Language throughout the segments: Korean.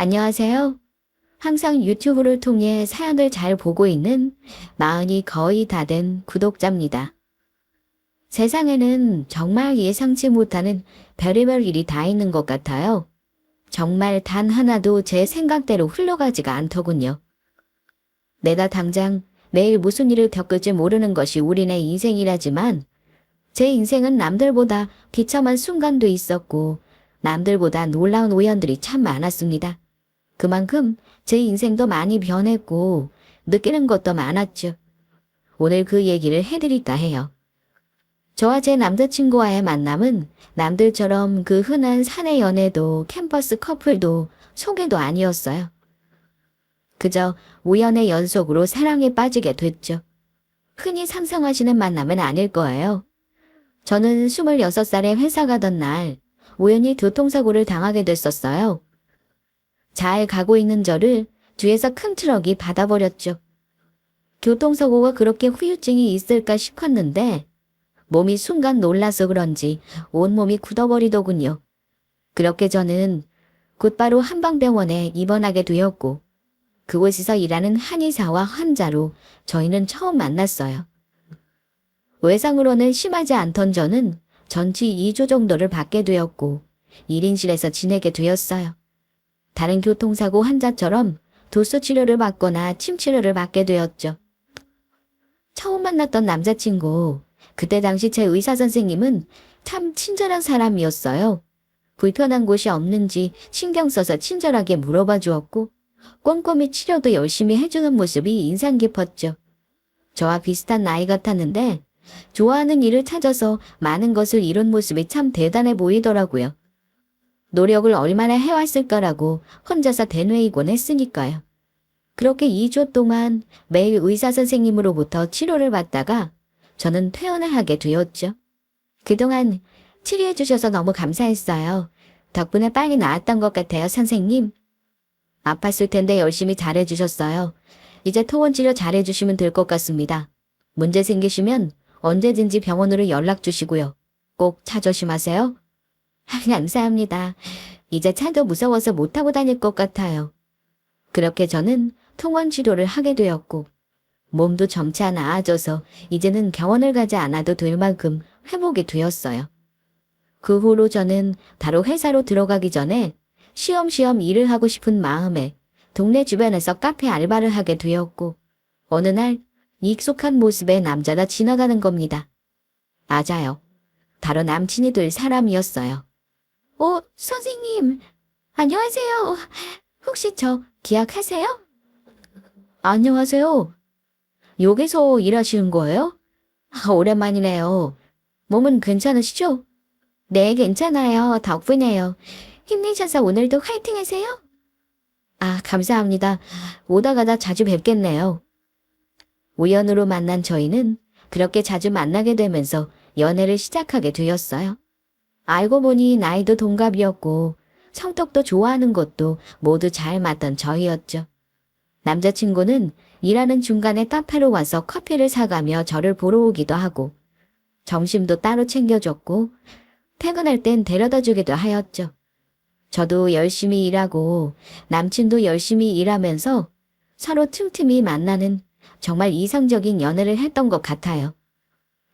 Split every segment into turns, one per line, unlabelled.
안녕하세요. 항상 유튜브를 통해 사연을 잘 보고 있는 마흔이 거의 다 된 구독자입니다. 세상에는 정말 예상치 못하는 별의별 일이 다 있는 것 같아요. 정말 단 하나도 제 생각대로 흘러가지가 않더군요. 내가 당장 내일 무슨 일을 겪을지 모르는 것이 우리네 인생이라지만 제 인생은 남들보다 비참한 순간도 있었고 남들보다 놀라운 우연들이 참 많았습니다. 그만큼 제 인생도 많이 변했고 느끼는 것도 많았죠. 오늘 그 얘기를 해드릴까 해요. 저와 제 남자친구와의 만남은 남들처럼 그 흔한 사내 연애도 캠퍼스 커플도 소개도 아니었어요. 그저 우연의 연속으로 사랑에 빠지게 됐죠. 흔히 상상하시는 만남은 아닐 거예요. 저는 26살에 회사 가던 날 우연히 교통사고를 당하게 됐었어요. 잘 가고 있는 저를 뒤에서 큰 트럭이 받아버렸죠. 교통사고가 그렇게 후유증이 있을까 싶었는데 몸이 순간 놀라서 그런지 온몸이 굳어버리더군요. 그렇게 저는 곧바로 한방병원에 입원하게 되었고 그곳에서 일하는 한의사와 환자로 저희는 처음 만났어요. 외상으로는 심하지 않던 저는 전치 2조 정도를 받게 되었고 1인실에서 지내게 되었어요. 다른 교통사고 환자처럼 도수 치료를 받거나 침 치료를 받게 되었죠. 처음 만났던 남자친구, 그때 당시 제 의사 선생님은 참 친절한 사람이었어요. 불편한 곳이 없는지 신경 써서 친절하게 물어봐 주었고 꼼꼼히 치료도 열심히 해주는 모습이 인상 깊었죠. 저와 비슷한 나이 같았는데 좋아하는 일을 찾아서 많은 것을 이룬 모습이 참 대단해 보이더라고요. 노력을 얼마나 해왔을 거라고 혼자서 대뇌이곤 했으니까요. 그렇게 2주 동안 매일 의사 선생님으로부터 치료를 받다가 저는 퇴원을 하게 되었죠. 그동안 치료해 주셔서 너무 감사했어요. 덕분에 빨리 나았던 것 같아요, 선생님. 아팠을 텐데 열심히 잘해 주셨어요. 이제 토원 치료 잘해 주시면 될 것 같습니다. 문제 생기시면 언제든지 병원으로 연락 주시고요. 꼭 차 조심하세요. 감사합니다. 이제 차도 무서워서 못 타고 다닐 것 같아요. 그렇게 저는 통원 치료를 하게 되었고 몸도 점차 나아져서 이제는 병원을 가지 않아도 될 만큼 회복이 되었어요. 그 후로 저는 바로 회사로 들어가기 전에 쉬엄쉬엄 일을 하고 싶은 마음에 동네 주변에서 카페 알바를 하게 되었고 어느 날 익숙한 모습의 남자가 지나가는 겁니다. 맞아요. 바로 남친이 될 사람이었어요. 선생님. 안녕하세요. 혹시 저 기억하세요? 안녕하세요. 여기서 일하시는 거예요? 오랜만이네요. 몸은 괜찮으시죠? 네, 괜찮아요. 덕분에요. 힘내셔서 오늘도 화이팅 하세요. 감사합니다. 오다 가다 자주 뵙겠네요. 우연으로 만난 저희는 그렇게 자주 만나게 되면서 연애를 시작하게 되었어요. 알고 보니 나이도 동갑이었고 성격도 좋아하는 것도 모두 잘 맞던 저희였죠. 남자친구는 일하는 중간에 카페로 와서 커피를 사가며 저를 보러 오기도 하고 점심도 따로 챙겨줬고 퇴근할 땐 데려다 주기도 하였죠. 저도 열심히 일하고 남친도 열심히 일하면서 서로 틈틈이 만나는 정말 이상적인 연애를 했던 것 같아요.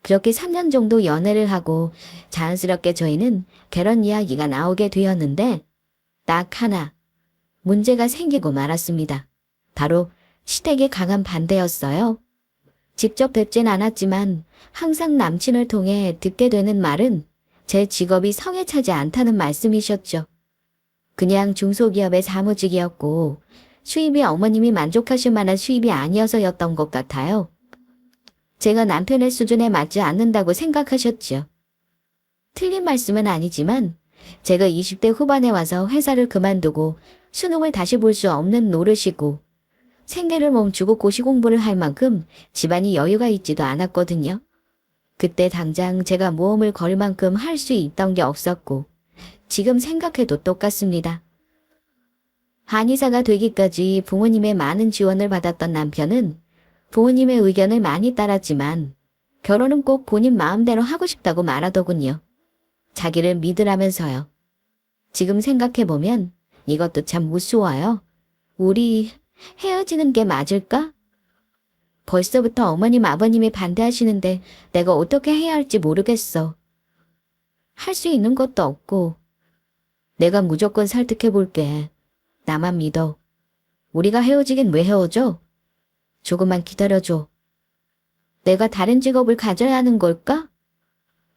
그렇게 3년 정도 연애를 하고 자연스럽게 저희는 결혼 이야기가 나오게 되었는데 딱 하나 문제가 생기고 말았습니다. 바로 시댁의 강한 반대였어요. 직접 뵙진 않았지만 항상 남친을 통해 듣게 되는 말은 제 직업이 성에 차지 않다는 말씀이셨죠. 그냥 중소기업의 사무직이었고 수입이 어머님이 만족하실 만한 수입이 아니어서였던 것 같아요. 제가 남편의 수준에 맞지 않는다고 생각하셨죠. 틀린 말씀은 아니지만 제가 20대 후반에 와서 회사를 그만두고 수능을 다시 볼 수 없는 노릇이고 생계를 멈추고 고시 공부를 할 만큼 집안이 여유가 있지도 않았거든요. 그때 당장 제가 모험을 걸 만큼 할 수 있던 게 없었고 지금 생각해도 똑같습니다. 한의사가 되기까지 부모님의 많은 지원을 받았던 남편은 부모님의 의견을 많이 따랐지만 결혼은 꼭 본인 마음대로 하고 싶다고 말하더군요. 자기를 믿으라면서요. 지금 생각해보면 이것도 참 우스워요. 우리 헤어지는 게 맞을까? 벌써부터 어머님 아버님이 반대하시는데 내가 어떻게 해야 할지 모르겠어. 할 수 있는 것도 없고. 내가 무조건 설득해 볼게. 나만 믿어. 우리가 헤어지긴 왜 헤어져? 조금만 기다려줘. 내가 다른 직업을 가져야 하는 걸까?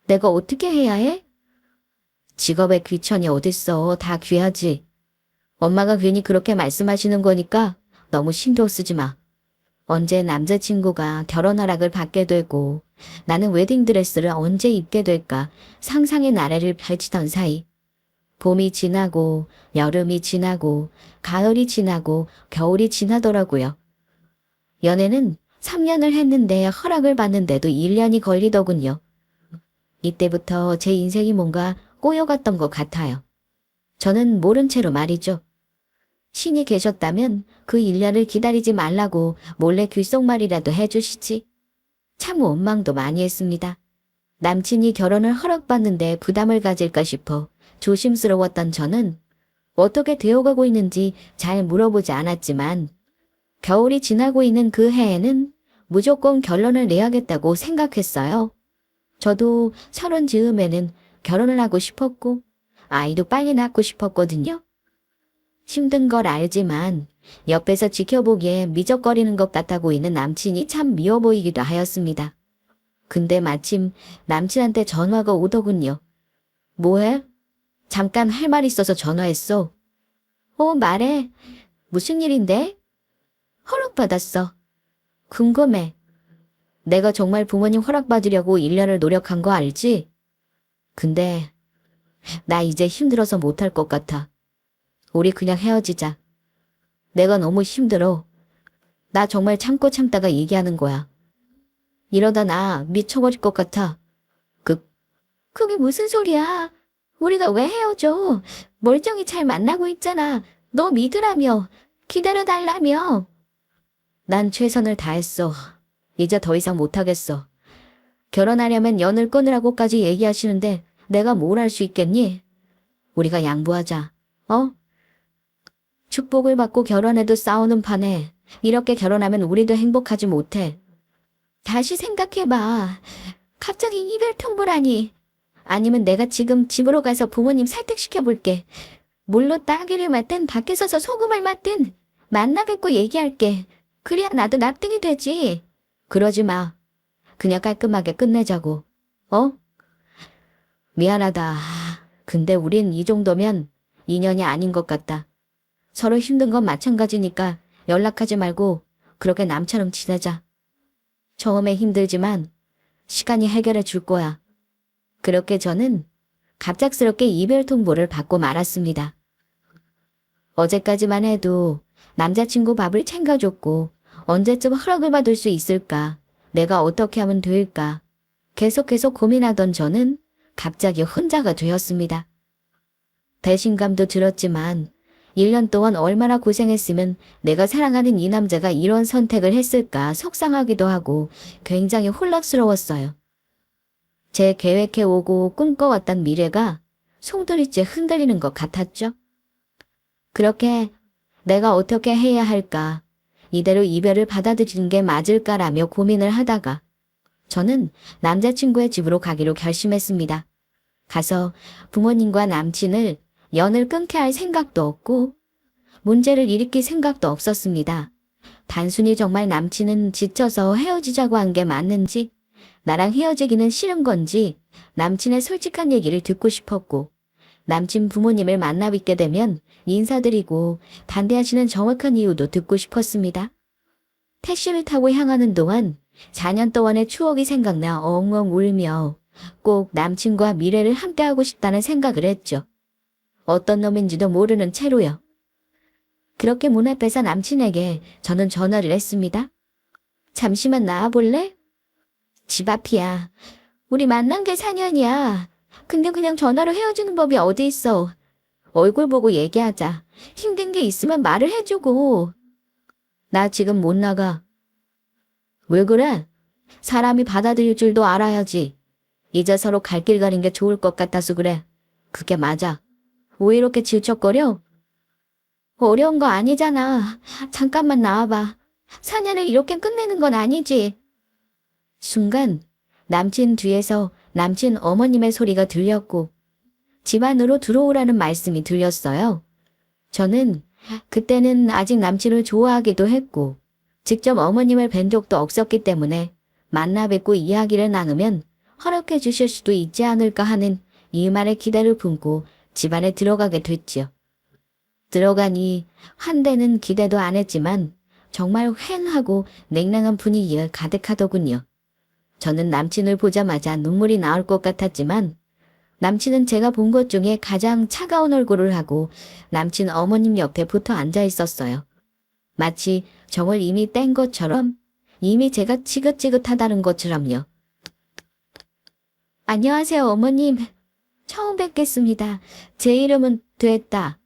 내가 어떻게 해야 해? 직업에 귀천이 어딨어. 다 귀하지. 엄마가 괜히 그렇게 말씀하시는 거니까 너무 신경 쓰지 마. 언제 남자친구가 결혼 허락을 받게 되고 나는 웨딩드레스를 언제 입게 될까 상상의 나래를 펼치던 사이 봄이 지나고 여름이 지나고 가을이 지나고 겨울이 지나더라고요. 연애는 3년을 했는데 허락을 받는데도 1년이 걸리더군요. 이때부터 제 인생이 뭔가 꼬여갔던 것 같아요. 저는 모른 채로 말이죠. 신이 계셨다면 그 1년을 기다리지 말라고 몰래 귓속말이라도 해주시지. 참 원망도 많이 했습니다. 남친이 결혼을 허락받는데 부담을 가질까 싶어 조심스러웠던 저는 어떻게 되어가고 있는지 잘 물어보지 않았지만 겨울이 지나고 있는 그 해에는 무조건 결론을 내야겠다고 생각했어요. 저도 30 즈음에는 결혼을 하고 싶었고 아이도 빨리 낳고 싶었거든요. 힘든 걸 알지만 옆에서 지켜보기에 미적거리는 것 같아 보이는 남친이 참 미워 보이기도 하였습니다. 근데 마침 남친한테 전화가 오더군요. 뭐해? 잠깐 할 말 있어서 전화했어. 말해. 무슨 일인데? 허락받았어. 궁금해. 내가 정말 부모님 허락받으려고 1년을 노력한 거 알지? 근데 나 이제 힘들어서 못할 것 같아. 우리 그냥 헤어지자. 내가 너무 힘들어. 나 정말 참고 참다가 얘기하는 거야. 이러다 나 미쳐버릴 것 같아. 그게 무슨 소리야? 우리가 왜 헤어져? 멀쩡히 잘 만나고 있잖아. 너 믿으라며. 기다려달라며. 난 최선을 다했어. 이제 더 이상 못하겠어. 결혼하려면 연을 끊으라고까지 얘기하시는데 내가 뭘 할 수 있겠니? 우리가 양보하자. 축복을 받고 결혼해도 싸우는 판에 이렇게 결혼하면 우리도 행복하지 못해. 다시 생각해봐. 갑자기 이별 통보라니. 아니면 내가 지금 집으로 가서 부모님 설득시켜볼게. 물로 따귀를 맞든 밖에 서서 소금을 맞든 만나 뵙고 얘기할게. 그래야 나도 납득이 되지. 그러지 마. 그냥 깔끔하게 끝내자고. 미안하다. 근데 우린 이 정도면 인연이 아닌 것 같다. 서로 힘든 건 마찬가지니까 연락하지 말고 그렇게 남처럼 지내자. 처음에 힘들지만 시간이 해결해 줄 거야. 그렇게 저는 갑작스럽게 이별 통보를 받고 말았습니다. 어제까지만 해도 남자친구 밥을 챙겨줬고 언제쯤 허락을 받을 수 있을까? 내가 어떻게 하면 될까? 계속 고민하던 저는 갑자기 혼자가 되었습니다. 배신감도 들었지만 1년 동안 얼마나 고생했으면 내가 사랑하는 이 남자가 이런 선택을 했을까 속상하기도 하고 굉장히 혼란스러웠어요. 제 계획해오고 꿈꿔왔던 미래가 송두리째 흔들리는 것 같았죠. 그렇게 내가 어떻게 해야 할까, 이대로 이별을 받아들이는 게 맞을까라며 고민을 하다가 저는 남자친구의 집으로 가기로 결심했습니다. 가서 부모님과 남친을 연을 끊게 할 생각도 없고 문제를 일으킬 생각도 없었습니다. 단순히 정말 남친은 지쳐서 헤어지자고 한 게 맞는지 나랑 헤어지기는 싫은 건지 남친의 솔직한 얘기를 듣고 싶었고 남친 부모님을 만나 뵙게 되면 인사드리고 반대하시는 정확한 이유도 듣고 싶었습니다. 택시를 타고 향하는 동안 4년 동안의 추억이 생각나 엉엉 울며 꼭 남친과 미래를 함께하고 싶다는 생각을 했죠. 어떤 놈인지도 모르는 채로요. 그렇게 문 앞에서 남친에게 저는 전화를 했습니다. 잠시만 나와볼래? 집 앞이야. 우리 만난 게 4년이야. 근데 그냥 전화로 헤어지는 법이 어디 있어. 얼굴 보고 얘기하자. 힘든 게 있으면 말을 해주고. 나 지금 못 나가. 왜 그래? 사람이 받아들일 줄도 알아야지. 이제 서로 갈 길 가는 게 좋을 것 같아서 그래. 그게 맞아. 왜 이렇게 질척거려? 어려운 거 아니잖아. 잠깐만 나와봐. 4년을 이렇게 끝내는 건 아니지. 순간 남친 뒤에서 남친 어머님의 소리가 들렸고 집 안으로 들어오라는 말씀이 들렸어요. 저는 그때는 아직 남친을 좋아하기도 했고 직접 어머님을 뵌 적도 없었기 때문에 만나 뵙고 이야기를 나누면 허락해 주실 수도 있지 않을까 하는 일말의 기대를 품고 집 안에 들어가게 됐지요. 들어가니 한때는 기대도 안 했지만 정말 휑하고 냉랭한 분위기가 가득하더군요. 저는 남친을 보자마자 눈물이 나올 것 같았지만 남친은 제가 본 것 중에 가장 차가운 얼굴을 하고 남친 어머님 옆에 붙어 앉아 있었어요. 마치 정을 이미 뗀 것처럼, 이미 제가 지긋지긋하다는 것처럼요. 안녕하세요, 어머님. 처음 뵙겠습니다. 제 이름은 됐다.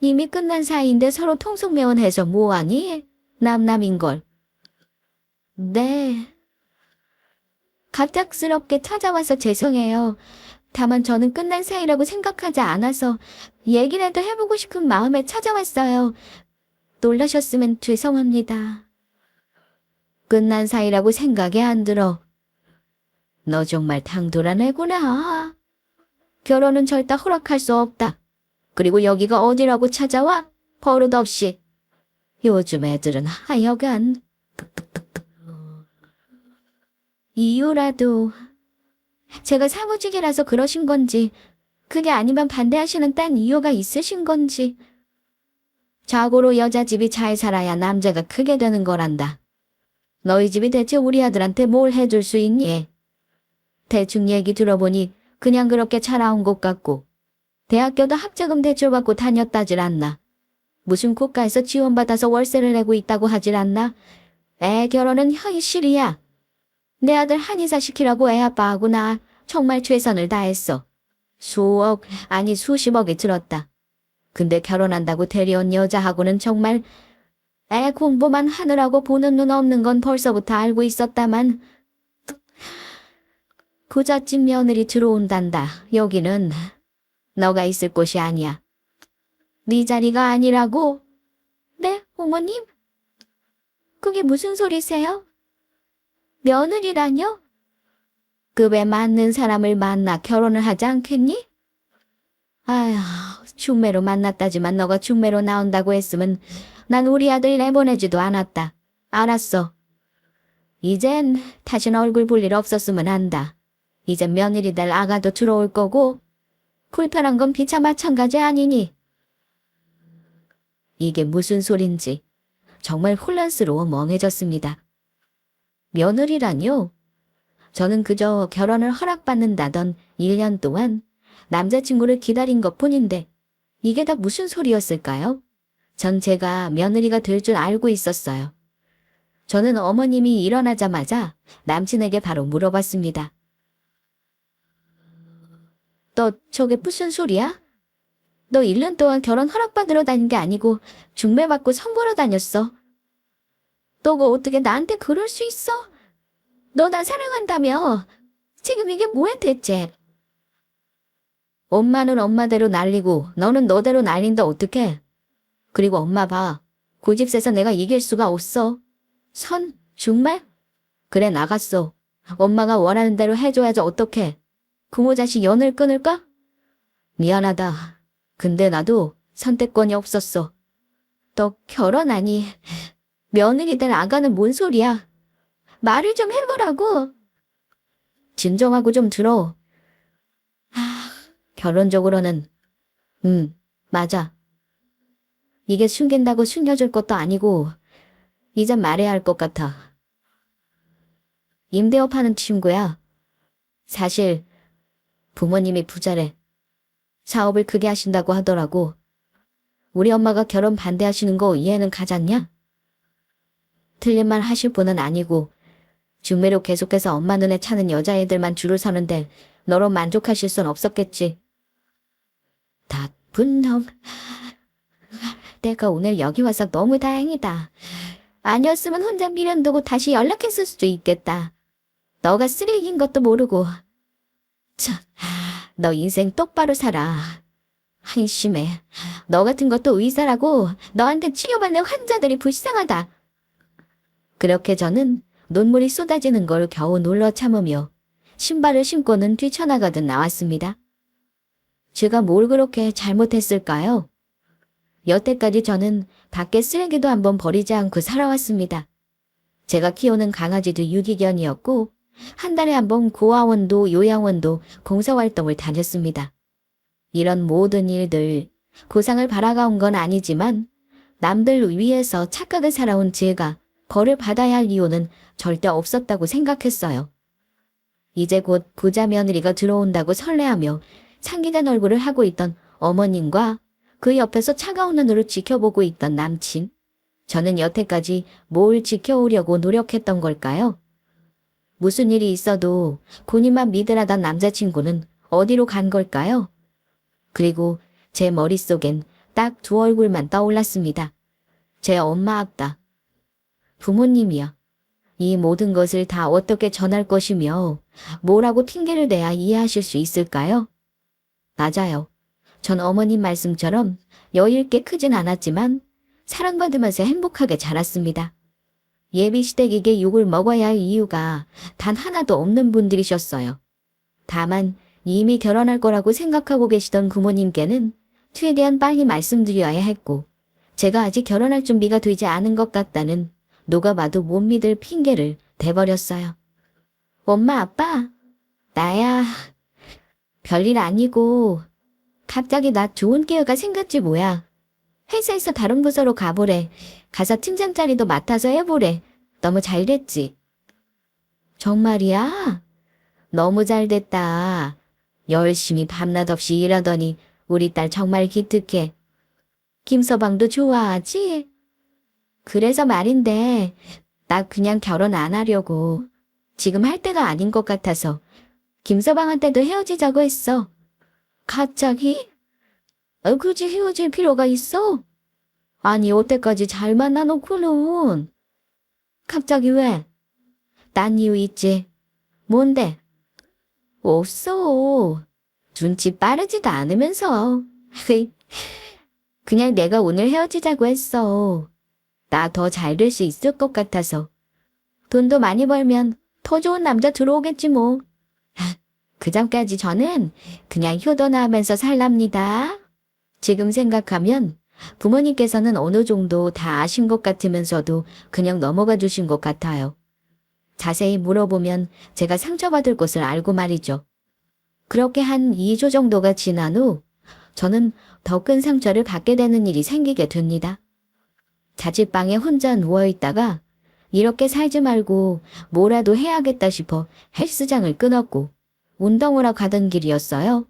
이미 끝난 사이인데 서로 통성매원해서 뭐하니? 남남인걸. 네. 갑작스럽게 찾아와서 죄송해요. 다만 저는 끝난 사이라고 생각하지 않아서 얘기라도 해보고 싶은 마음에 찾아왔어요. 놀라셨으면 죄송합니다. 끝난 사이라고 생각이 안 들어. 너 정말 당돌한 애구나. 결혼은 절대 허락할 수 없다. 그리고 여기가 어디라고 찾아와? 버릇없이. 요즘 애들은 하여간. 이유라도 제가 사무직이라서 그러신 건지 그게 아니면 반대하시는 딴 이유가 있으신 건지. 자고로 여자 집이 잘 살아야 남자가 크게 되는 거란다. 너희 집이 대체 우리 아들한테 뭘 해줄 수 있니? 대충 얘기 들어보니 그냥 그렇게 자라온 것 같고 대학교도 학자금 대출받고 다녔다질 않나. 무슨 국가에서 지원받아서 월세를 내고 있다고 하질 않나. 애 결혼은 현실이야. 내 아들 한의사 시키라고 애 아빠하고 나 정말 최선을 다했어. 수억 아니 수십억이 들었다. 근데 결혼한다고 데려온 여자하고는 정말 애 공부만 하느라고 보는 눈 없는 건 벌써부터 알고 있었다만 부잣집 며느리 들어온단다. 여기는 너가 있을 곳이 아니야. 네 자리가 아니라고. 네, 어머님? 그게 무슨 소리세요? 며느리라뇨? 급에 맞는 사람을 만나 결혼을 하지 않겠니? 아휴, 중매로 만났다지만 너가 중매로 나온다고 했으면 난 우리 아들 내보내지도 않았다. 알았어. 이젠 다신 얼굴 볼 일 없었으면 한다. 이젠 며느리 될 아가도 들어올 거고 불편한 건 피차 마찬가지 아니니. 이게 무슨 소린지 정말 혼란스러워 멍해졌습니다. 며느리라뇨? 저는 그저 결혼을 허락받는다던 1년 동안 남자친구를 기다린 것뿐인데 이게 다 무슨 소리였을까요? 전 제가 며느리가 될 줄 알고 있었어요. 저는 어머님이 일어나자마자 남친에게 바로 물어봤습니다. 너 저게 무슨 소리야? 너 1년 동안 결혼 허락받으러 다닌 게 아니고 중매받고 선보러 다녔어. 너가 어떻게 나한테 그럴 수 있어? 너 나 사랑한다며. 지금 이게 뭐야 대체? 엄마는 엄마대로 날리고 너는 너대로 날린다 어떡해? 그리고 엄마 봐. 고집세서 내가 이길 수가 없어. 정말? 그래 나갔어. 엄마가 원하는 대로 해줘야지 어떡해. 부모 자식 연을 끊을까? 미안하다. 근데 나도 선택권이 없었어. 너 결혼하니 며느리 될 아가는 뭔 소리야? 말을 좀 해보라고. 진정하고 좀 들어. 결론적으로는 맞아. 이게 숨긴다고 숨겨줄 것도 아니고 이젠 말해야 할 것 같아. 임대업 하는 친구야. 사실 부모님이 부자래. 사업을 크게 하신다고 하더라고. 우리 엄마가 결혼 반대하시는 거 이해는 가잖냐? 틀린 말 하실 분은 아니고 중매로 계속해서 엄마 눈에 차는 여자애들만 줄을 서는데 너로 만족하실 순 없었겠지. 나쁜 놈. 내가 오늘 여기 와서 너무 다행이다. 아니었으면 혼자 미련 두고 다시 연락했을 수도 있겠다. 너가 쓰레기인 것도 모르고. 참, 너 인생 똑바로 살아. 한심해. 너 같은 것도 의사라고 너한테 치료받는 환자들이 불쌍하다. 그렇게 저는 눈물이 쏟아지는 걸 겨우 눌러 참으며 신발을 신고는 뛰쳐나가듯 나왔습니다. 제가 뭘 그렇게 잘못했을까요? 여태까지 저는 밖에 쓰레기도 한번 버리지 않고 살아왔습니다. 제가 키우는 강아지도 유기견이었고 한 달에 한 번 고아원도 요양원도 봉사활동을 다녔습니다. 이런 모든 일들, 보상을 바라가온 건 아니지만 남들 위해서 착하게 살아온 제가 벌을 받아야 할 이유는 절대 없었다고 생각했어요. 이제 곧 부자 며느리가 들어온다고 설레하며 상기된 얼굴을 하고 있던 어머님과 그 옆에서 차가운 눈으로 지켜보고 있던 남친. 저는 여태까지 뭘 지켜오려고 노력했던 걸까요? 무슨 일이 있어도 본인만 믿으라던 남자친구는 어디로 간 걸까요? 그리고 제 머릿속엔 딱 두 얼굴만 떠올랐습니다. 제 엄마 아빠, 부모님이요. 이 모든 것을 다 어떻게 전할 것이며 뭐라고 핑계를 대야 이해하실 수 있을까요? 맞아요. 전 어머님 말씀처럼 여유 있게 크진 않았지만 사랑받으면서 행복하게 자랐습니다. 예비시댁에게 욕을 먹어야 할 이유가 단 하나도 없는 분들이셨어요. 다만 이미 결혼할 거라고 생각하고 계시던 부모님께는 최대한 빨리 말씀드려야 했고 제가 아직 결혼할 준비가 되지 않은 것 같다는 누가 봐도 못 믿을 핑계를 대버렸어요. 엄마 아빠 나야 별일 아니고 갑자기 나 좋은 기회가 생겼지 뭐야. 회사에서 다른 부서로 가보래. 가서 팀장 자리도 맡아서 해보래. 너무 잘 됐지. 정말이야? 너무 잘 됐다. 열심히 밤낮 없이 일하더니 우리 딸 정말 기특해. 김서방도 좋아하지? 그래서 말인데 나 그냥 결혼 안 하려고. 지금 할 때가 아닌 것 같아서 김서방한테도 헤어지자고 했어. 갑자기? 굳이 헤어질 필요가 있어? 아니 여태까지 잘 만나놓고는. 갑자기 왜? 딴 이유 있지? 뭔데? 없어. 눈치 빠르지도 않으면서. 그냥 내가 오늘 헤어지자고 했어. 나 더 잘 될 수 있을 것 같아서. 돈도 많이 벌면 더 좋은 남자 들어오겠지 뭐. 그 전까지 저는 그냥 효도나 하면서 살랍니다. 지금 생각하면 부모님께서는 어느 정도 다 아신 것 같으면서도 그냥 넘어가 주신 것 같아요. 자세히 물어보면 제가 상처받을 것을 알고 말이죠. 그렇게 한 2주 정도가 지난 후 저는 더 큰 상처를 받게 되는 일이 생기게 됩니다. 자취방에 혼자 누워있다가 이렇게 살지 말고 뭐라도 해야겠다 싶어 헬스장을 끊었고 운동하러 가던 길이었어요.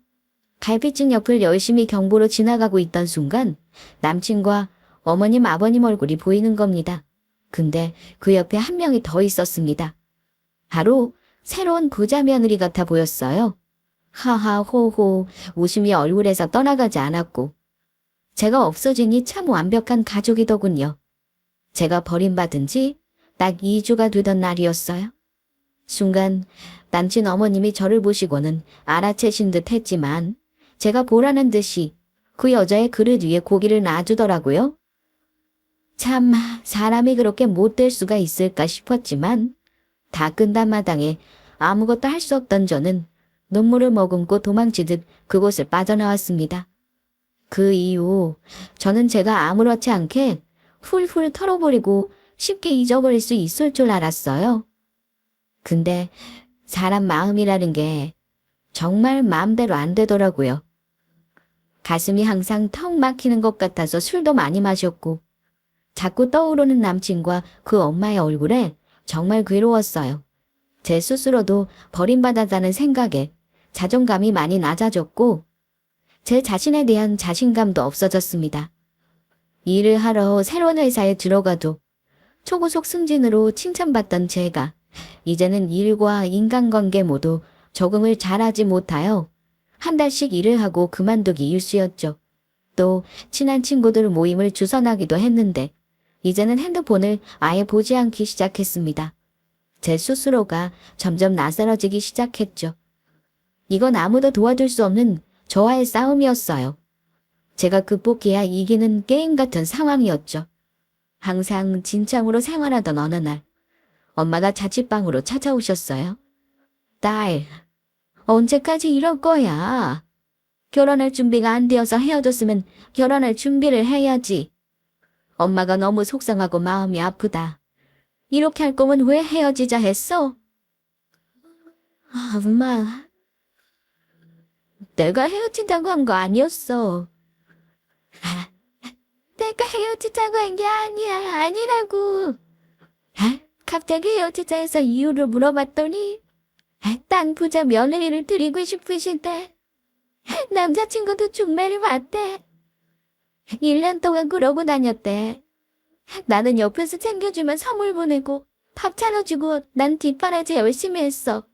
갈비찜 옆을 열심히 경보로 지나가고 있던 순간 남친과 어머님 아버님 얼굴이 보이는 겁니다. 근데 그 옆에 한 명이 더 있었습니다. 바로 새로운 부자 며느리 같아 보였어요. 하하호호 웃음이 얼굴에서 떠나가지 않았고 제가 없어지니 참 완벽한 가족이더군요. 제가 버림받은 지 딱 2주가 되던 날이었어요. 순간 남친 어머님이 저를 보시고는 알아채신 듯 했지만 제가 보라는 듯이 그 여자의 그릇 위에 고기를 놔주더라고요. 참 사람이 그렇게 못될 수가 있을까 싶었지만 다 끝난 마당에 아무것도 할 수 없던 저는 눈물을 머금고 도망치듯 그곳을 빠져나왔습니다. 그 이후 저는 제가 아무렇지 않게 훌훌 털어버리고 쉽게 잊어버릴 수 있을 줄 알았어요. 근데 사람 마음이라는 게 정말 마음대로 안 되더라고요. 가슴이 항상 턱 막히는 것 같아서 술도 많이 마셨고 자꾸 떠오르는 남친과 그 엄마의 얼굴에 정말 괴로웠어요. 제 스스로도 버림받았다는 생각에 자존감이 많이 낮아졌고 제 자신에 대한 자신감도 없어졌습니다. 일을 하러 새로운 회사에 들어가도 초고속 승진으로 칭찬받던 제가 이제는 일과 인간관계 모두 적응을 잘하지 못하여 한 달씩 일을 하고 그만두기 일쑤였죠. 또 친한 친구들 모임을 주선하기도 했는데 이제는 핸드폰을 아예 보지 않기 시작했습니다. 제 스스로가 점점 낯설어지기 시작했죠. 이건 아무도 도와줄 수 없는 저와의 싸움이었어요. 제가 극복해야 이기는 게임 같은 상황이었죠. 항상 진창으로 생활하던 어느 날, 엄마가 자취방으로 찾아오셨어요. 딸, 언제까지 이럴 거야? 결혼할 준비가 안 되어서 헤어졌으면 결혼할 준비를 해야지. 엄마가 너무 속상하고 마음이 아프다. 이렇게 할 거면 왜 헤어지자 했어? 엄마, 내가 헤어진다고 한 거 아니었어. 내가 헤어지자고 한 게 아니야, 아니라고. 갑자기 헤어지자 해서 이유를 물어봤더니 땅 부자 며느리를 드리고 싶으신데 남자친구도 중매를 봤대. 1년 동안 그러고 다녔대. 나는 옆에서 챙겨주면 선물 보내고 밥 차려주고 난 뒷바라지 열심히 했어.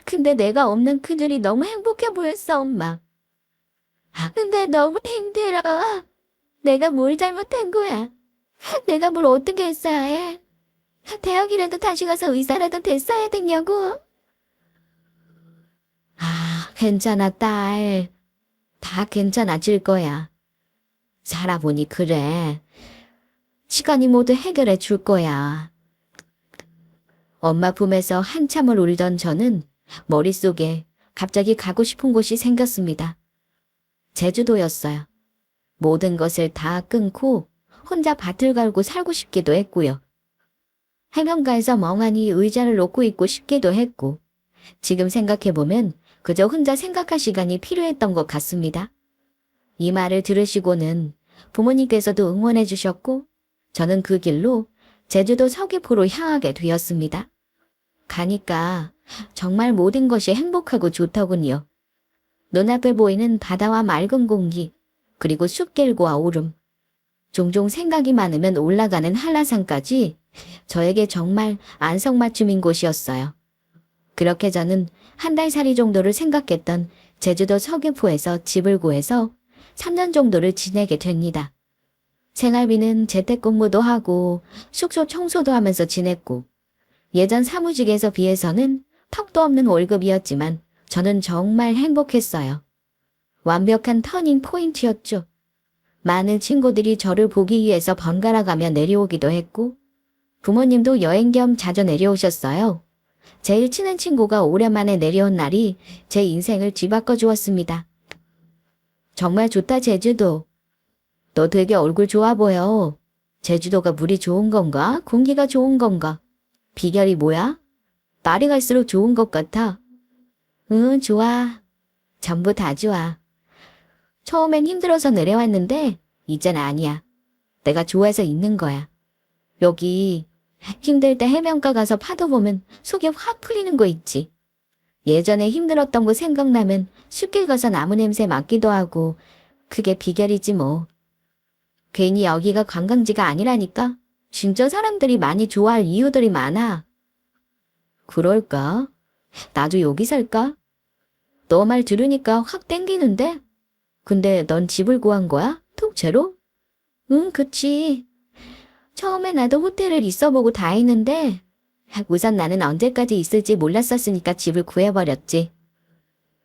근데 내가 없는 그들이 너무 행복해 보였어, 엄마. 근데 너무 힘들어. 내가 뭘 잘못한 거야? 내가 뭘 어떻게 했어야 해? 대학이라도 다시 가서 의사라도 됐어야 됐냐고? 괜찮아, 딸. 다 괜찮아질 거야. 살아보니 그래. 시간이 모두 해결해 줄 거야. 엄마 품에서 한참을 울던 저는 머릿속에 갑자기 가고 싶은 곳이 생겼습니다. 제주도였어요. 모든 것을 다 끊고 혼자 밭을 갈고 살고 싶기도 했고요. 해변가에서 멍하니 의자를 놓고 있고 싶기도 했고, 지금 생각해보면 그저 혼자 생각할 시간이 필요했던 것 같습니다. 이 말을 들으시고는 부모님께서도 응원해 주셨고, 저는 그 길로 제주도 서귀포로 향하게 되었습니다. 가니까 정말 모든 것이 행복하고 좋더군요. 눈앞에 보이는 바다와 맑은 공기, 그리고 숲길과 오름. 종종 생각이 많으면 올라가는 한라산까지 저에게 정말 안성맞춤인 곳이었어요. 그렇게 저는 한 달 살이 정도를 생각했던 제주도 서귀포에서 집을 구해서 3년 정도를 지내게 됩니다. 생활비는 재택근무도 하고 숙소 청소도 하면서 지냈고, 예전 사무직에서 비해서는 턱도 없는 월급이었지만 저는 정말 행복했어요. 완벽한 터닝 포인트였죠. 많은 친구들이 저를 보기 위해서 번갈아 가며 내려오기도 했고, 부모님도 여행 겸 자주 내려오셨어요. 제일 친한 친구가 오랜만에 내려온 날이 제 인생을 뒤바꿔 주었습니다. 정말 좋다, 제주도. 너 되게 얼굴 좋아 보여. 제주도가 물이 좋은 건가? 공기가 좋은 건가? 비결이 뭐야? 날이 갈수록 좋은 것 같아. 응, 좋아. 전부 다 좋아. 처음엔 힘들어서 내려왔는데 이젠 아니야. 내가 좋아서 있는 거야. 여기 힘들 때 해변가 가서 파도 보면 속이 확 풀리는 거 있지. 예전에 힘들었던 거 생각나면 숲길 가서 나무 냄새 맡기도 하고, 그게 비결이지 뭐. 괜히 여기가 관광지가 아니라니까. 진짜 사람들이 많이 좋아할 이유들이 많아. 그럴까? 나도 여기 살까? 너 말 들으니까 확 땡기는데? 근데 넌 집을 구한 거야? 통째로? 응, 그치. 처음에 나도 호텔을 있어보고 다 했는데 우선 나는 언제까지 있을지 몰랐었으니까 집을 구해버렸지.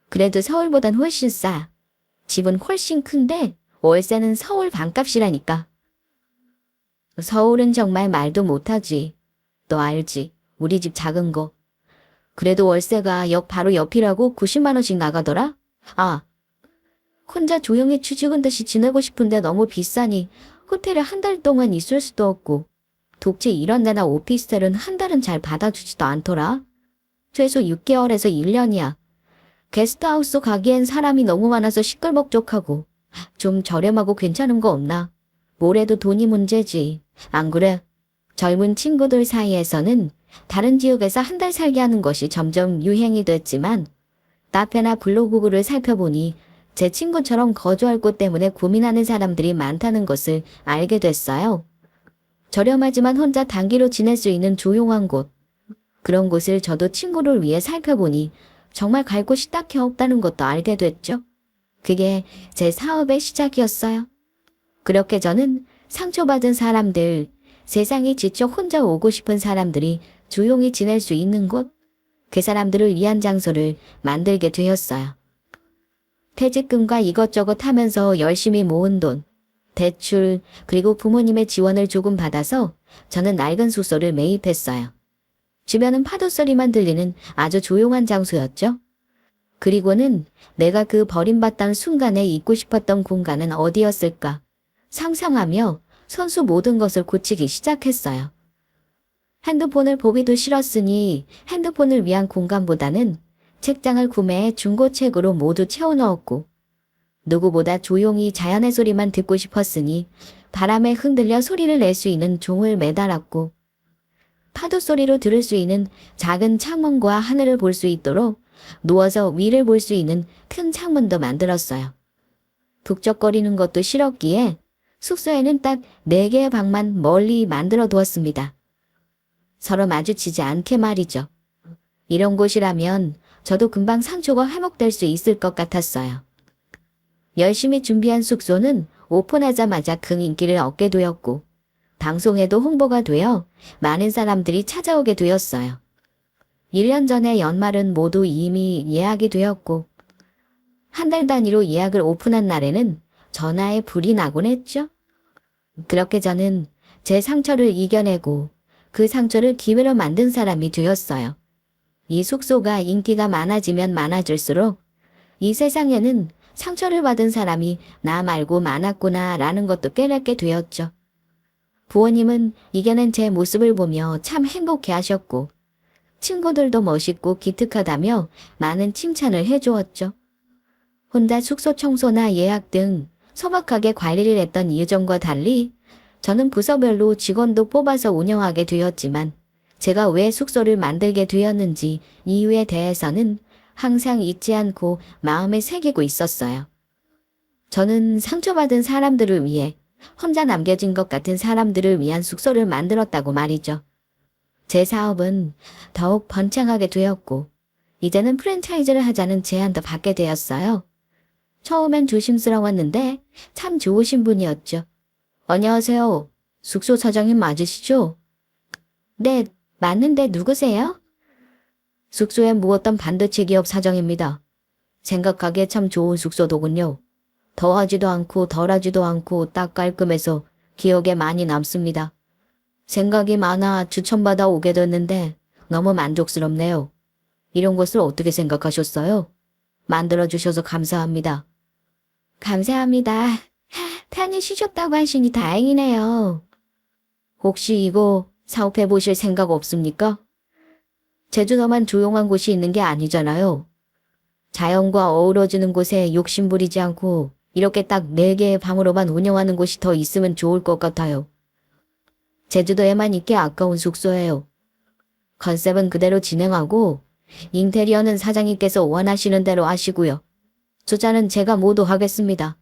그래도 서울보단 훨씬 싸. 집은 훨씬 큰데 월세는 서울 반값이라니까. 서울은 정말 말도 못하지. 너 알지? 우리 집 작은 거. 그래도 월세가 역 바로 옆이라고 90만 원씩 나가더라? 혼자 조용히 취직은 듯이 지내고 싶은데 너무 비싸니 호텔에 한 달 동안 있을 수도 없고, 독채 이런 데나 오피스텔은 한 달은 잘 받아주지도 않더라. 최소 6개월에서 1년이야. 게스트하우스 가기엔 사람이 너무 많아서 시끌벅적하고, 좀 저렴하고 괜찮은 거 없나? 뭐래도 돈이 문제지. 안 그래? 젊은 친구들 사이에서는 다른 지역에서 한 달 살게 하는 것이 점점 유행이 됐지만, 카페나 블로그를 살펴보니 제 친구처럼 거주할 곳 때문에 고민하는 사람들이 많다는 것을 알게 됐어요. 저렴하지만 혼자 단기로 지낼 수 있는 조용한 곳. 그런 곳을 저도 친구를 위해 살펴보니 정말 갈 곳이 딱히 없다는 것도 알게 됐죠. 그게 제 사업의 시작이었어요. 그렇게 저는 상처받은 사람들, 세상에 지쳐 혼자 오고 싶은 사람들이 조용히 지낼 수 있는 곳, 그 사람들을 위한 장소를 만들게 되었어요. 퇴직금과 이것저것 하면서 열심히 모은 돈, 대출, 그리고 부모님의 지원을 조금 받아서 저는 낡은 숙소를 매입했어요. 주변은 파도 소리만 들리는 아주 조용한 장소였죠. 그리고는 내가 그 버림받던 순간에 있고 싶었던 공간은 어디였을까 상상하며 손수 모든 것을 고치기 시작했어요. 핸드폰을 보기도 싫었으니 핸드폰을 위한 공간보다는 책장을 구매해 중고책으로 모두 채워 넣었고, 누구보다 조용히 자연의 소리만 듣고 싶었으니 바람에 흔들려 소리를 낼 수 있는 종을 매달았고, 파도 소리로 들을 수 있는 작은 창문과 하늘을 볼 수 있도록 누워서 위를 볼 수 있는 큰 창문도 만들었어요. 북적거리는 것도 싫었기에 숙소에는 딱 4개의 방만 멀리 만들어 두었습니다. 서로 마주치지 않게 말이죠. 이런 곳이라면 저도 금방 상처가 회복될 수 있을 것 같았어요. 열심히 준비한 숙소는 오픈하자마자 큰 인기를 얻게 되었고, 방송에도 홍보가 되어 많은 사람들이 찾아오게 되었어요. 1년 전에 연말은 모두 이미 예약이 되었고, 한 달 단위로 예약을 오픈한 날에는 전화에 불이 나곤 했죠. 그렇게 저는 제 상처를 이겨내고 그 상처를 기회로 만든 사람이 되었어요. 이 숙소가 인기가 많아지면 많아질수록 이 세상에는 상처를 받은 사람이 나 말고 많았구나 라는 것도 깨닫게 되었죠. 부모님은 이겨낸 제 모습을 보며 참 행복해 하셨고, 친구들도 멋있고 기특하다며 많은 칭찬을 해주었죠. 혼자 숙소 청소나 예약 등 소박하게 관리를 했던 예전과 달리 저는 부서별로 직원도 뽑아서 운영하게 되었지만, 제가 왜 숙소를 만들게 되었는지 이유에 대해서는 항상 잊지 않고 마음에 새기고 있었어요. 저는 상처받은 사람들을 위해, 혼자 남겨진 것 같은 사람들을 위한 숙소를 만들었다고 말이죠. 제 사업은 더욱 번창하게 되었고, 이제는 프랜차이즈를 하자는 제안도 받게 되었어요. 처음엔 조심스러웠는데 참 좋으신 분이었죠. 안녕하세요. 숙소 사장님 맞으시죠? 네, 맞는데 누구세요? 숙소에 묵었던 반도체 기업 사장입니다. 생각하기에 참 좋은 숙소더군요. 더하지도 않고 덜하지도 않고 딱 깔끔해서 기억에 많이 남습니다. 생각이 많아 추천받아 오게 됐는데 너무 만족스럽네요. 이런 것을 어떻게 생각하셨어요? 만들어주셔서 감사합니다. 감사합니다. 편히 쉬셨다고 하시니 다행이네요. 혹시 이거 사업해 보실 생각 없습니까? 제주도만 조용한 곳이 있는 게 아니잖아요. 자연과 어우러지는 곳에 욕심 부리지 않고 이렇게 딱 4개의 방으로만 운영하는 곳이 더 있으면 좋을 것 같아요. 제주도에만 있기 아까운 숙소예요. 컨셉은 그대로 진행하고 인테리어는 사장님께서 원하시는 대로 하시고요. 투자는 제가 모두 하겠습니다.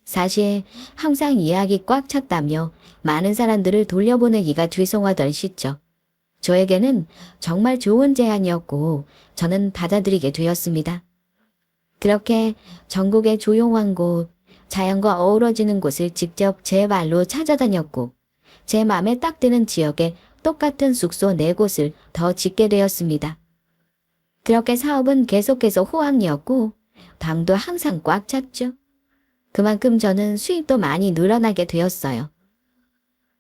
사실 항상 예약이 꽉 찼다며 많은 사람들을 돌려보내기가 죄송하던 시죠. 저에게는 정말 좋은 제안이었고 저는 받아들이게 되었습니다. 그렇게 전국의 조용한 곳, 자연과 어우러지는 곳을 직접 제 발로 찾아다녔고, 제 마음에 딱 드는 지역에 똑같은 숙소 4곳을 더 짓게 되었습니다. 그렇게 사업은 계속해서 호황이었고 방도 항상 꽉 찼죠. 그만큼 저는 수입도 많이 늘어나게 되었어요.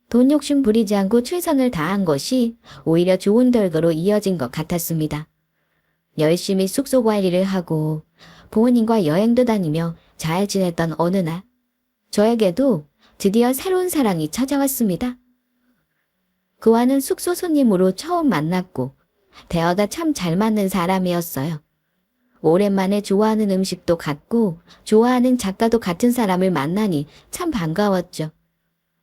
돈 욕심 부리지 않고 최선을 다한 것이 오히려 좋은 결과로 이어진 것 같았습니다. 열심히 숙소 관리를 하고 부모님과 여행도 다니며 잘 지냈던 어느 날, 저에게도 드디어 새로운 사랑이 찾아왔습니다. 그와는 숙소 손님으로 처음 만났고 대화가 참 잘 맞는 사람이었어요. 오랜만에 좋아하는 음식도 같고 좋아하는 작가도 같은 사람을 만나니 참 반가웠죠.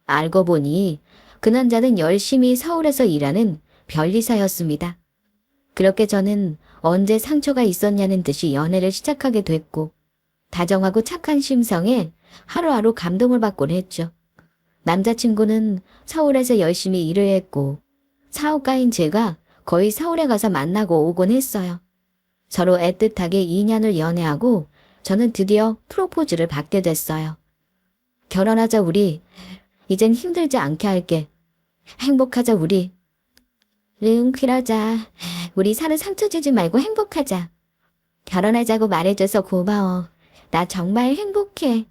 알고 보니 그 남자는 열심히 서울에서 일하는 변리사였습니다. 그렇게 저는 언제 상처가 있었냐는 듯이 연애를 시작하게 됐고, 다정하고 착한 심성에 하루하루 감동을 받곤 했죠. 남자친구는 서울에서 열심히 일을 했고 사업가인 제가 거의 서울에 가서 만나고 오곤 했어요. 서로 애틋하게 2년을 연애하고 저는 드디어 프로포즈를 받게 됐어요. 결혼하자 우리. 이젠 힘들지 않게 할게. 행복하자 우리. 그러자. 우리 서로 상처 주지 말고 행복하자. 결혼하자고 말해줘서 고마워. 나 정말 행복해.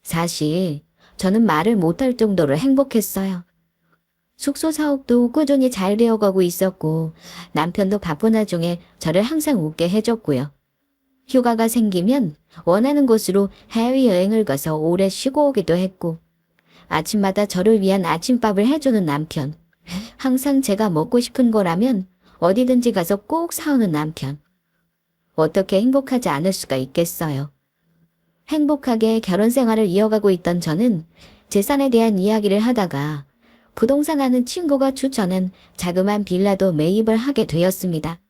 사실 저는 말을 못할 정도로 행복했어요. 숙소 사업도 꾸준히 잘 되어가고 있었고 남편도 바쁜 와중에 저를 항상 웃게 해줬고요. 휴가가 생기면 원하는 곳으로 해외여행을 가서 오래 쉬고 오기도 했고 아침마다 저를 위한 아침밥을 해주는 남편. 항상 제가 먹고 싶은 거라면 어디든지 가서 꼭 사오는 남편. 어떻게 행복하지 않을 수가 있겠어요. 행복하게 결혼 생활을 이어가고 있던 저는 재산에 대한 이야기를 하다가 부동산 하는 친구가 추천한 자그마한 빌라도 매입을 하게 되었습니다.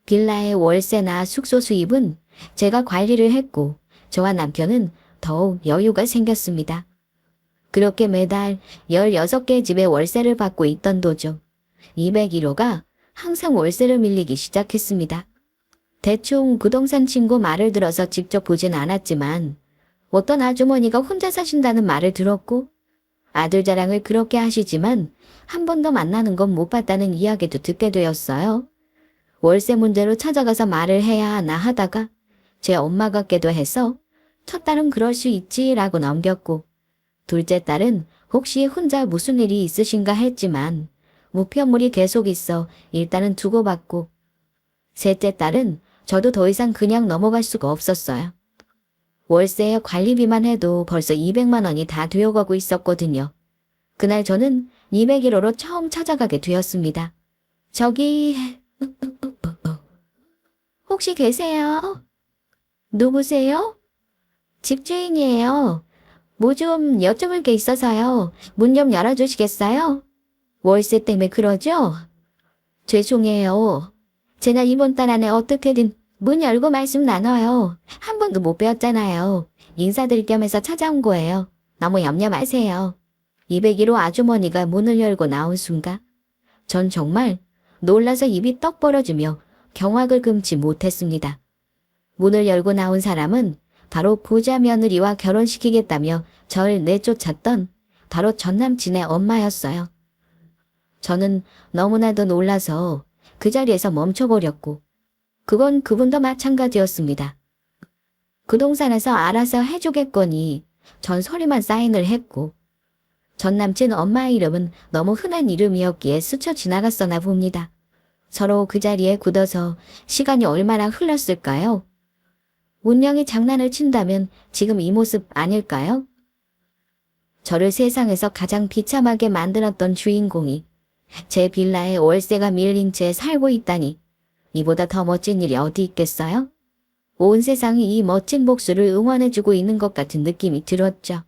빌라의 월세나 숙소 수입은 제가 관리를 했고 저와 남편은 더욱 여유가 생겼습니다. 그렇게 매달 16개 집의 월세를 받고 있던 도중 201호가 항상 월세를 밀리기 시작했습니다. 대충 부동산 친구 말을 들어서 직접 보진 않았지만 어떤 아주머니가 혼자 사신다는 말을 들었고 아들 자랑을 그렇게 하시지만 한 번도 만나는 건 못 봤다는 이야기도 듣게 되었어요. 월세 문제로 찾아가서 말을 해야 하나 하다가 제 엄마 같기도 해서 첫 딸은 그럴 수 있지라고 넘겼고 둘째 딸은 혹시 혼자 무슨 일이 있으신가 했지만 무편물이 계속 있어 일단은 두고 받고 셋째 딸은 저도 더 이상 그냥 넘어갈 수가 없었어요. 월세의 관리비만 해도 벌써 200만 원이 다 되어가고 있었거든요. 그날 저는 201호로 처음 찾아가게 되었습니다. 저기... 혹시 계세요? 누구세요? 집주인이에요. 뭐 좀 여쭤볼 게 있어서요. 문 좀 열어주시겠어요? 월세 때문에 그러죠? 죄송해요. 제가 이번 달 안에 어떻게든 문 열고 말씀 나눠요. 한 번도 못 배웠잖아요. 인사드릴 겸해서 찾아온 거예요. 너무 염려 마세요. 201호 아주머니가 문을 열고 나온 순간 전 정말 놀라서 입이 떡 벌어지며 경악을 금치 못했습니다. 문을 열고 나온 사람은 바로 부자 며느리와 결혼시키겠다며 절 내쫓았던 바로 전 남친의 엄마였어요. 저는 너무나도 놀라서 그 자리에서 멈춰버렸고 그건 그분도 마찬가지였습니다. 부동산에서 알아서 해주겠거니 전 서류만 사인을 했고 전 남친 엄마의 이름은 너무 흔한 이름이었기에 스쳐 지나갔었나 봅니다. 서로 그 자리에 굳어서 시간이 얼마나 흘렀을까요? 운명이 장난을 친다면 지금 이 모습 아닐까요? 저를 세상에서 가장 비참하게 만들었던 주인공이 제 빌라에 월세가 밀린 채 살고 있다니 이보다 더 멋진 일이 어디 있겠어요? 온 세상이 이 멋진 복수를 응원해주고 있는 것 같은 느낌이 들었죠.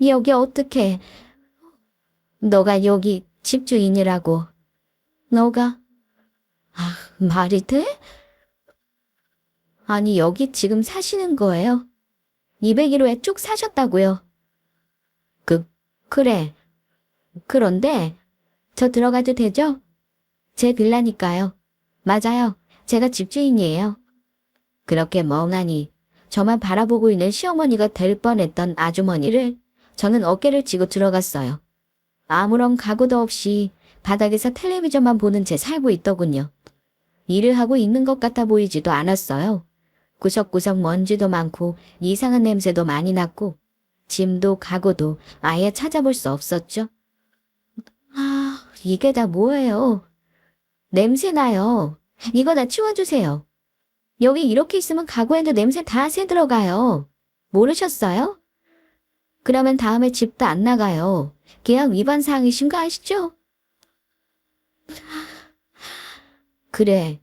여기 어떻게... 너가 여기 집주인이라고. 너가... 말이 돼? 아니 여기 지금 사시는 거예요? 201호에 쭉 사셨다고요? 그래. 그런데 저 들어가도 되죠? 제 빌라니까요. 맞아요. 제가 집주인이에요. 그렇게 멍하니 저만 바라보고 있는 시어머니가 될 뻔했던 아주머니를 저는 어깨를 쥐고 들어갔어요. 아무런 각오도 없이 바닥에서 텔레비전만 보는 채 살고 있더군요. 일을 하고 있는 것 같아 보이지도 않았어요. 구석구석 먼지도 많고 이상한 냄새도 많이 났고 짐도 가구도 아예 찾아볼 수 없었죠. 이게 다 뭐예요? 냄새나요. 이거 다 치워주세요. 여기 이렇게 있으면 가구에도 냄새 다 새들어가요. 모르셨어요? 그러면 다음에 집도 안 나가요. 계약 위반 사항이신 거 아시죠? 그래.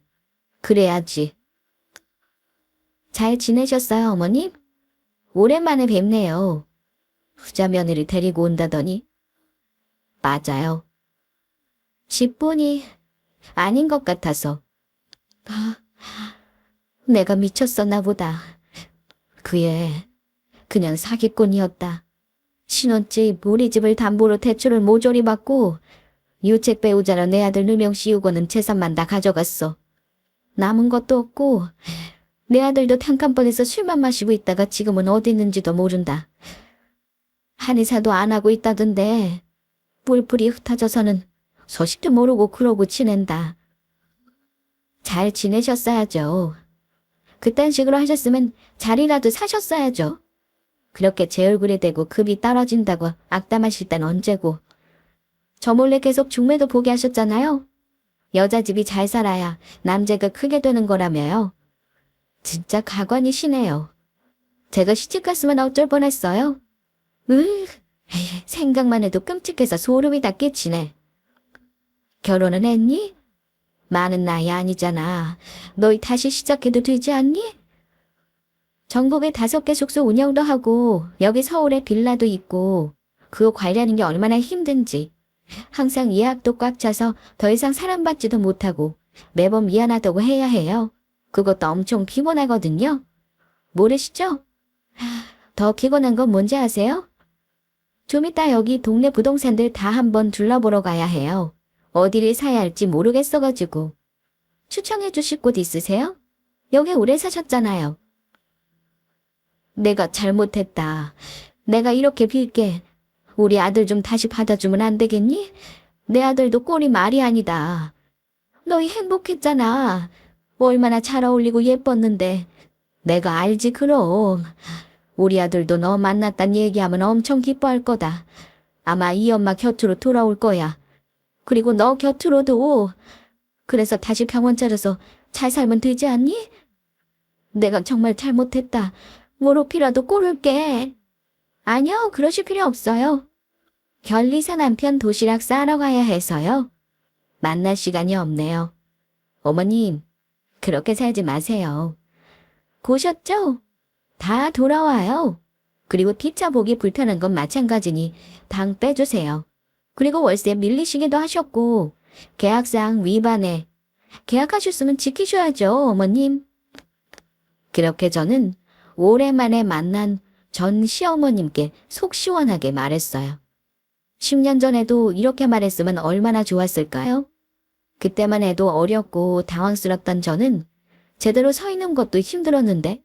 그래야지. 잘 지내셨어요, 어머님? 오랜만에 뵙네요. 부자 며느리 데리고 온다더니. 맞아요. 집보니 아닌 것 같아서. 내가 미쳤었나 보다. 그애 그냥 사기꾼이었다. 신혼집 우리 집을 담보로 대출을 모조리 받고 유책 배우자로 내 아들 누명 씌우고는 재산만 다 가져갔어. 남은 것도 없고 내 아들도 단칸방에서 술만 마시고 있다가 지금은 어디 있는지도 모른다. 한의사도 안 하고 있다던데 뿔뿔이 흩어져서는 소식도 모르고 그러고 지낸다. 잘 지내셨어야죠. 그딴 식으로 하셨으면 자리라도 사셨어야죠. 그렇게 제 얼굴에 대고 급이 떨어진다고 악담하실 땐 언제고. 저 몰래 계속 중매도 보게 하셨잖아요. 여자 집이 잘 살아야 남자가 크게 되는 거라며요. 진짜 가관이시네요. 제가 시집갔으면 어쩔 뻔했어요. 생각만 해도 끔찍해서 소름이 다 끼치네. 결혼은 했니? 많은 나이 아니잖아. 너희 다시 시작해도 되지 않니? 전국에 5개 숙소 운영도 하고 여기 서울에 빌라도 있고 그거 관리하는 게 얼마나 힘든지. 항상 예약도 꽉 차서 더 이상 사랑받지도 못하고 매번 미안하다고 해야 해요. 그것도 엄청 피곤하거든요. 모르시죠? 더 피곤한 건 뭔지 아세요? 좀 이따 여기 동네 부동산들 다 한번 둘러보러 가야 해요. 어디를 사야 할지 모르겠어가지고. 추천해 주실 곳 있으세요? 여기 오래 사셨잖아요. 내가 잘못했다. 내가 이렇게 빌게. 우리 아들 좀 다시 받아주면 안 되겠니? 내 아들도 꼴이 말이 아니다. 너희 행복했잖아. 얼마나 잘 어울리고 예뻤는데. 내가 알지 그럼. 우리 아들도 너 만났단 얘기하면 엄청 기뻐할 거다. 아마 이 엄마 곁으로 돌아올 거야. 그리고 너 곁으로도. 그래서 다시 병원 차려서 잘 살면 되지 않니? 내가 정말 잘못했다. 무릎이라도 꿇을게. 아니요, 그러실 필요 없어요. 결리사 남편 도시락 싸러 가야 해서요. 만날 시간이 없네요. 어머님, 그렇게 살지 마세요. 고셨죠? 다 돌아와요. 그리고 피자 보기 불편한 건 마찬가지니 당 빼주세요. 그리고 월세 밀리시기도 하셨고 계약상 위반에 계약하셨으면 지키셔야죠, 어머님. 그렇게 저는 오랜만에 만난 전 시어머님께 속 시원하게 말했어요. 10년 전에도 이렇게 말했으면 얼마나 좋았을까요? 그때만 해도 어렸고 당황스럽던 저는 제대로 서 있는 것도 힘들었는데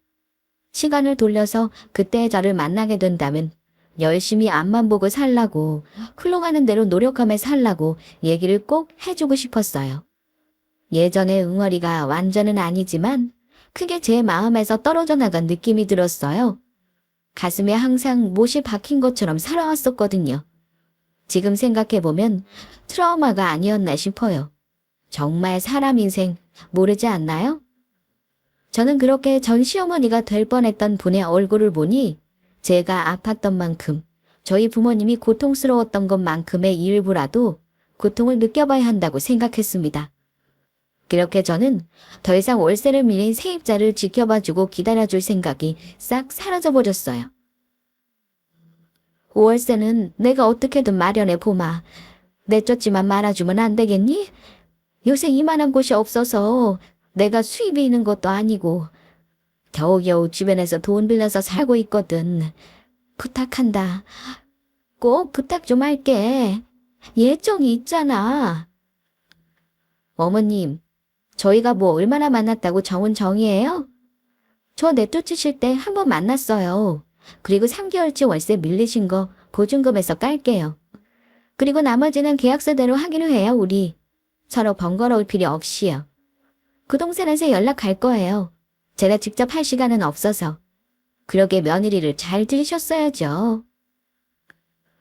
시간을 돌려서 그때의 저를 만나게 된다면 열심히 앞만 보고 살라고 흘러가는 대로 노력하며 살라고 얘기를 꼭 해주고 싶었어요. 예전의 응어리가 완전은 아니지만 크게 제 마음에서 떨어져 나간 느낌이 들었어요. 가슴에 항상 못이 박힌 것처럼 살아왔었거든요. 지금 생각해보면 트라우마가 아니었나 싶어요. 정말 사람 인생 모르지 않나요? 저는 그렇게 전 시어머니가 될 뻔했던 분의 얼굴을 보니 제가 아팠던 만큼 저희 부모님이 고통스러웠던 것만큼의 일부라도 고통을 느껴봐야 한다고 생각했습니다. 그렇게 저는 더 이상 월세를 밀린 세입자를 지켜봐주고 기다려줄 생각이 싹 사라져버렸어요. 월세는 내가 어떻게든 마련해 보마. 내쫓지만 말아주면 안 되겠니? 요새 이만한 곳이 없어서 내가 수입이 있는 것도 아니고 겨우겨우 주변에서 돈 빌려서 살고 있거든. 부탁한다. 꼭 부탁 좀 할게. 예정이 있잖아. 어머님, 저희가 뭐 얼마나 만났다고 정은 정이에요? 저 내쫓으실 때 한 번 만났어요. 그리고 3개월치 월세 밀리신 거 보증금에서 깔게요. 그리고 나머지는 계약서대로 하기로 해요, 우리. 서로 번거로울 필요 없이요. 부동산에서 연락할 거예요. 제가 직접 할 시간은 없어서. 그러게 며느리를 잘 들으셨어야죠.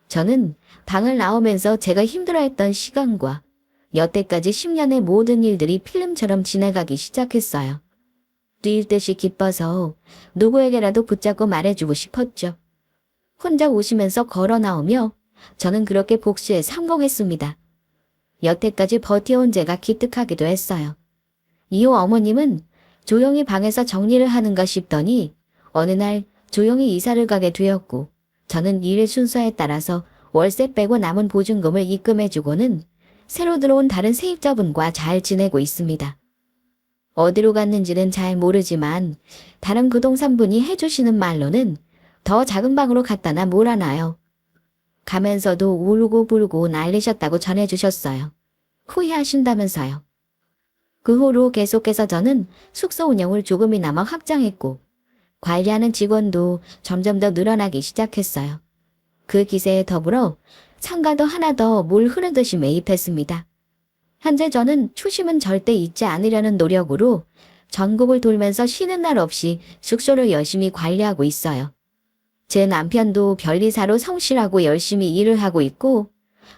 저는 방을 나오면서 제가 힘들어했던 시간과 여태까지 10년의 모든 일들이 필름처럼 지나가기 시작했어요. 뛰일 듯이 기뻐서 누구에게라도 붙잡고 말해주고 싶었죠. 혼자 웃으면서 걸어 나오며 저는 그렇게 복수에 성공했습니다. 여태까지 버텨온 제가 기특하기도 했어요. 이후 어머님은 조용히 방에서 정리를 하는가 싶더니 어느 날 조용히 이사를 가게 되었고 저는 일 순서에 따라서 월세 빼고 남은 보증금을 입금해주고는 새로 들어온 다른 세입자분과 잘 지내고 있습니다. 어디로 갔는지는 잘 모르지만 다른 부동산 분이 해주시는 말로는 더 작은 방으로 갖다나 몰아놔요. 가면서도 울고 불고 난리셨다고 전해주셨어요. 후회하신다면서요. 그 후로 계속해서 저는 숙소 운영을 조금이나마 확장했고 관리하는 직원도 점점 더 늘어나기 시작했어요. 그 기세에 더불어 상가도 하나 더 물 흐르듯이 매입했습니다. 현재 저는 초심은 절대 잊지 않으려는 노력으로 전국을 돌면서 쉬는 날 없이 숙소를 열심히 관리하고 있어요. 제 남편도 변리사로 성실하고 열심히 일을 하고 있고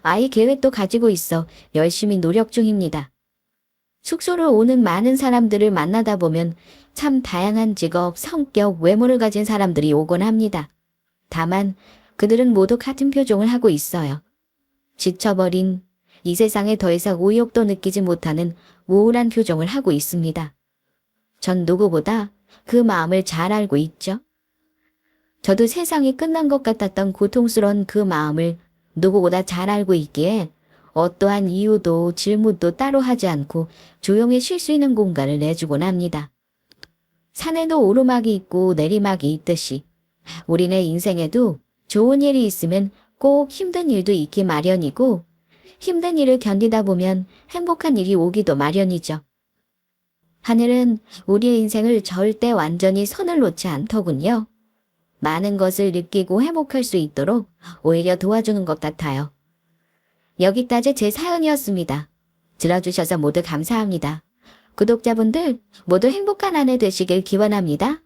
아이 계획도 가지고 있어 열심히 노력 중입니다. 숙소를 오는 많은 사람들을 만나다 보면 참 다양한 직업, 성격, 외모를 가진 사람들이 오곤 합니다. 다만 그들은 모두 같은 표정을 하고 있어요. 지쳐버린, 이 세상에 더 이상 의욕도 느끼지 못하는 우울한 표정을 하고 있습니다. 전 누구보다 그 마음을 잘 알고 있죠. 저도 세상이 끝난 것 같았던 고통스러운 그 마음을 누구보다 잘 알고 있기에 어떠한 이유도 질문도 따로 하지 않고 조용히 쉴 수 있는 공간을 내주곤 합니다. 산에도 오르막이 있고 내리막이 있듯이 우리네 인생에도 좋은 일이 있으면 꼭 힘든 일도 있기 마련이고 힘든 일을 견디다 보면 행복한 일이 오기도 마련이죠. 하늘은 우리의 인생을 절대 완전히 선을 놓지 않더군요. 많은 것을 느끼고 회복할 수 있도록 오히려 도와주는 것 같아요. 여기까지 제 사연이었습니다. 들어주셔서 모두 감사합니다. 구독자분들 모두 행복한 한 해 되시길 기원합니다.